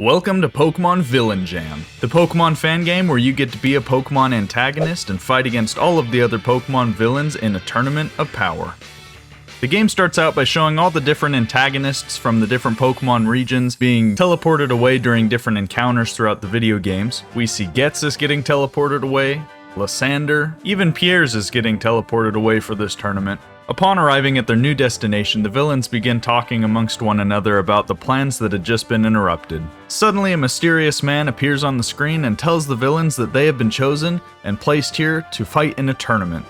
Welcome to Pokémon Villain Jam, the Pokémon fan game where you get to be a Pokémon antagonist and fight against all of the other Pokémon villains in a tournament of power. The game starts out by showing all the different antagonists from the different Pokémon regions being teleported away during different encounters throughout the video games. We see Ghetsis getting teleported away, Lysander, even Pierre's is getting teleported away for this tournament. Upon arriving at their new destination, the villains begin talking amongst one another about the plans that had just been interrupted. Suddenly, a mysterious man appears on the screen and tells the villains that they have been chosen and placed here to fight in a tournament.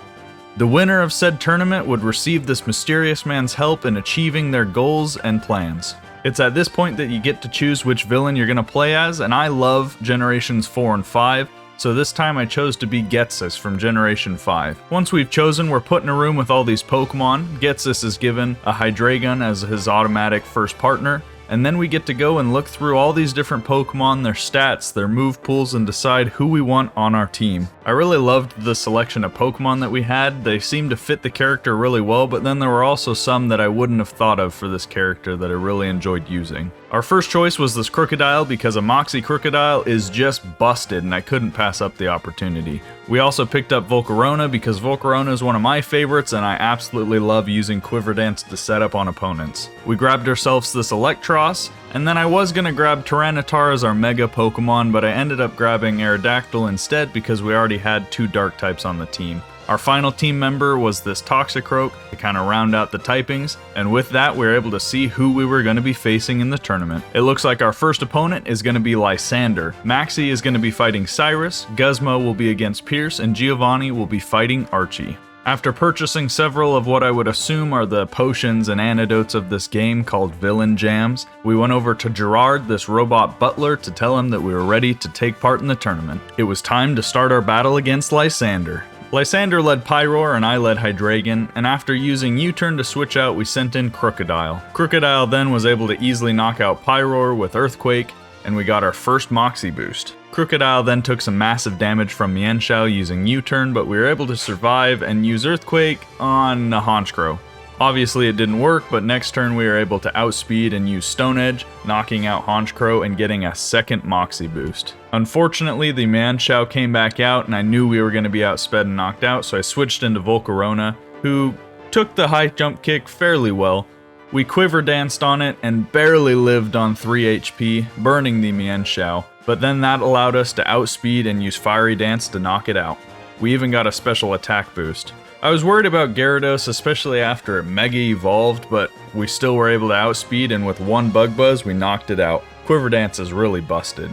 The winner of said tournament would receive this mysterious man's help in achieving their goals and plans. It's at this point that you get to choose which villain you're going to play as, and I love Generations 4 and 5, so this time I chose to be Ghetsis from Generation 5. Once we've chosen, we're put in a room with all these Pokemon. Ghetsis is given a Hydreigon as his automatic first partner, and then we get to go and look through all these different Pokemon, their stats, their move pools, and decide who we want on our team. I really loved the selection of Pokemon that we had. They seemed to fit the character really well, but then there were also some that I wouldn't have thought of for this character that I really enjoyed using. Our first choice was this Crocodile because a Moxie Crocodile is just busted and I couldn't pass up the opportunity. We also picked up Volcarona because Volcarona is one of my favorites and I absolutely love using Quiver Dance to set up on opponents. We grabbed ourselves this Electros, and then I was going to grab Tyranitar as our Mega Pokemon, but I ended up grabbing Aerodactyl instead because we already had two Dark types on the team. Our final team member was this Toxicroak to kind of round out the typings, and with that we were able to see who we were going to be facing in the tournament. It looks like our first opponent is going to be Lysander, Maxie is going to be fighting Cyrus, Guzma will be against Pierce, and Giovanni will be fighting Archie. After purchasing several of what I would assume are the potions and antidotes of this game called Villain Jams, we went over to Gerard, this robot butler, to tell him that we were ready to take part in the tournament. It was time to start our battle against Lysander. Lysander led Pyroar and I led Hydreigon, and after using U-turn to switch out, we sent in Crocodile. Crocodile then was able to easily knock out Pyroar with Earthquake, and we got our first Moxie boost. Crocodile then took some massive damage from Mienshao using U-turn, but we were able to survive and use Earthquake on Honchkrow. Obviously it didn't work, but next turn we were able to outspeed and use Stone Edge, knocking out Honchkrow and getting a second Moxie boost. Unfortunately, the Mienshao came back out and I knew we were going to be outsped and knocked out, so I switched into Volcarona, who took the high jump kick fairly well. We Quiver Danced on it and barely lived on 3 HP, burning the Mienshao, but then that allowed us to outspeed and use Fiery Dance to knock it out. We even got a special attack boost. I was worried about Gyarados, especially after it Mega Evolved, but we still were able to outspeed, and with one Bug Buzz, we knocked it out. Quiver Dance is really busted.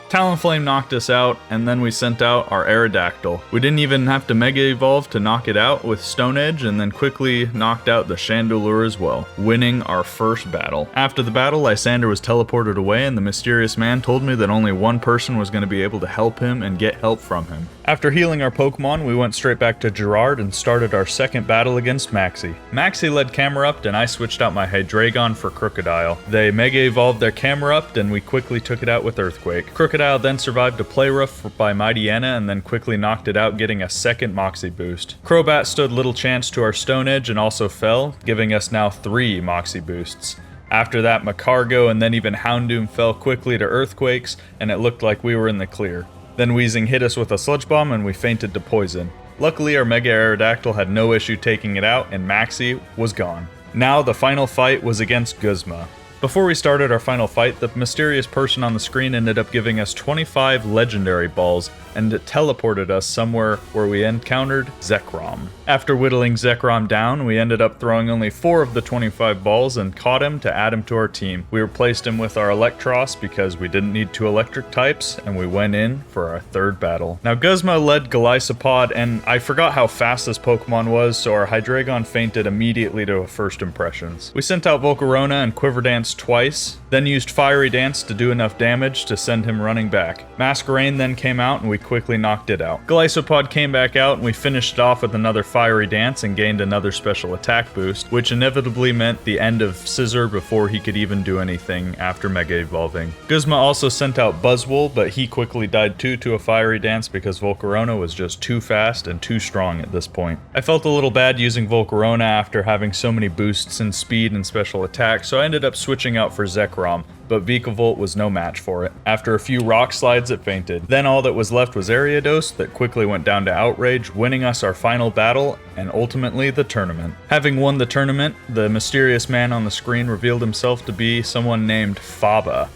Talonflame knocked us out, and then we sent out our Aerodactyl. We didn't even have to Mega Evolve to knock it out with Stone Edge, and then quickly knocked out the Chandelure as well, winning our first battle. After the battle, Lysander was teleported away, and the mysterious man told me that only one person was going to be able to help him and get help from him. After healing our Pokemon, we went straight back to Gerard and started our second battle against Maxie. Maxie led Camerupt, and I switched out my Hydreigon for Crocodile. They Mega Evolved their Camerupt, and we quickly took it out with Earthquake. Crocodile then survived a Play Rough by Mightyena and then quickly knocked it out, getting a second Moxie boost. Crobat stood little chance to our Stone Edge and also fell, giving us now 3 Moxie boosts. After that, Macargo and then even Houndoom fell quickly to Earthquakes, and it looked like we were in the clear. Then Weezing hit us with a Sludge Bomb and we fainted to Poison. Luckily, our Mega Aerodactyl had no issue taking it out and Maxie was gone. Now the final fight was against Guzma. Before we started our final fight, the mysterious person on the screen ended up giving us 25 legendary balls and it teleported us somewhere where we encountered Zekrom. After whittling Zekrom down, we ended up throwing only 4 of the 25 balls and caught him to add him to our team. We replaced him with our Electros because we didn't need 2 electric types, and we went in for our third battle. Now Guzma led Golisopod, and I forgot how fast this Pokemon was, so our Hydreigon fainted immediately to first impressions. We sent out Volcarona and Quiver Dance twice, then used Fiery Dance to do enough damage to send him running back. Masquerain then came out and we quickly knocked it out. Golisopod came back out and we finished it off with another Fiery Dance and gained another special attack boost, which inevitably meant the end of Scizor before he could even do anything after Mega Evolving. Guzma also sent out Buzzwole, but he quickly died too to a Fiery Dance because Volcarona was just too fast and too strong at this point. I felt a little bad using Volcarona after having so many boosts in speed and special attack, so I ended up switching out for Zekrom. Zekrom, but Vikavolt was no match for it. After a few rock slides, it fainted. Then all that was left was Ariados, that quickly went down to Outrage, winning us our final battle, and ultimately the tournament. Having won the tournament, the mysterious man on the screen revealed himself to be someone named Faba.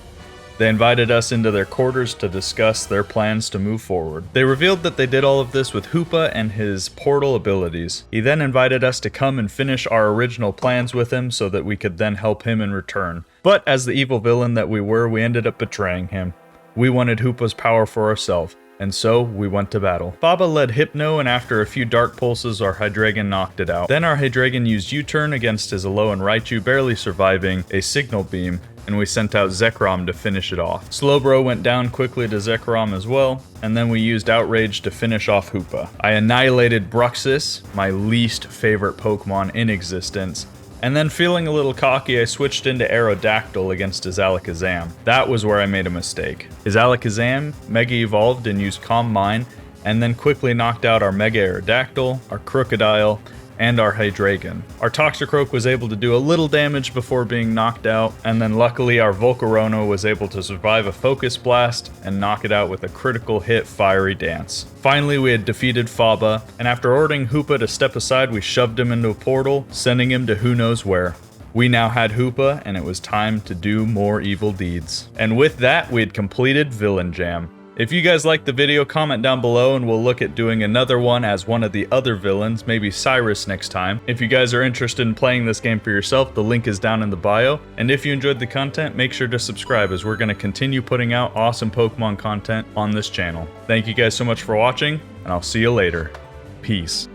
They invited us into their quarters to discuss their plans to move forward. They revealed that they did all of this with Hoopa and his portal abilities. He then invited us to come and finish our original plans with him so that we could then help him in return. But as the evil villain that we were, we ended up betraying him. We wanted Hoopa's power for ourselves, and so we went to battle. Faba led Hypno, and after a few dark pulses, our Hydreigon knocked it out. Then our Hydreigon used U-turn against his Alolan Raichu, barely surviving a Signal Beam, and we sent out Zekrom to finish it off. Slowbro went down quickly to Zekrom as well, and then we used Outrage to finish off Hoopa. I annihilated Bruxis, my least favorite Pokemon in existence, and then feeling a little cocky, I switched into Aerodactyl against his Alakazam. That was where I made a mistake. His Alakazam Mega Evolved and used Calm Mind, and then quickly knocked out our Mega Aerodactyl, our Crocodile, and our Hydreigon. Our Toxicroak was able to do a little damage before being knocked out, and then luckily our Volcarona was able to survive a Focus Blast and knock it out with a critical hit Fiery Dance. Finally, we had defeated Faba, and after ordering Hoopa to step aside, we shoved him into a portal, sending him to who knows where. We now had Hoopa, and it was time to do more evil deeds. And with that, we had completed Villain Jam. If you guys liked the video, comment down below and we'll look at doing another one as one of the other villains, maybe Cyrus next time. If you guys are interested in playing this game for yourself, the link is down in the bio. And if you enjoyed the content, make sure to subscribe as we're going to continue putting out awesome Pokemon content on this channel. Thank you guys so much for watching, and I'll see you later. Peace.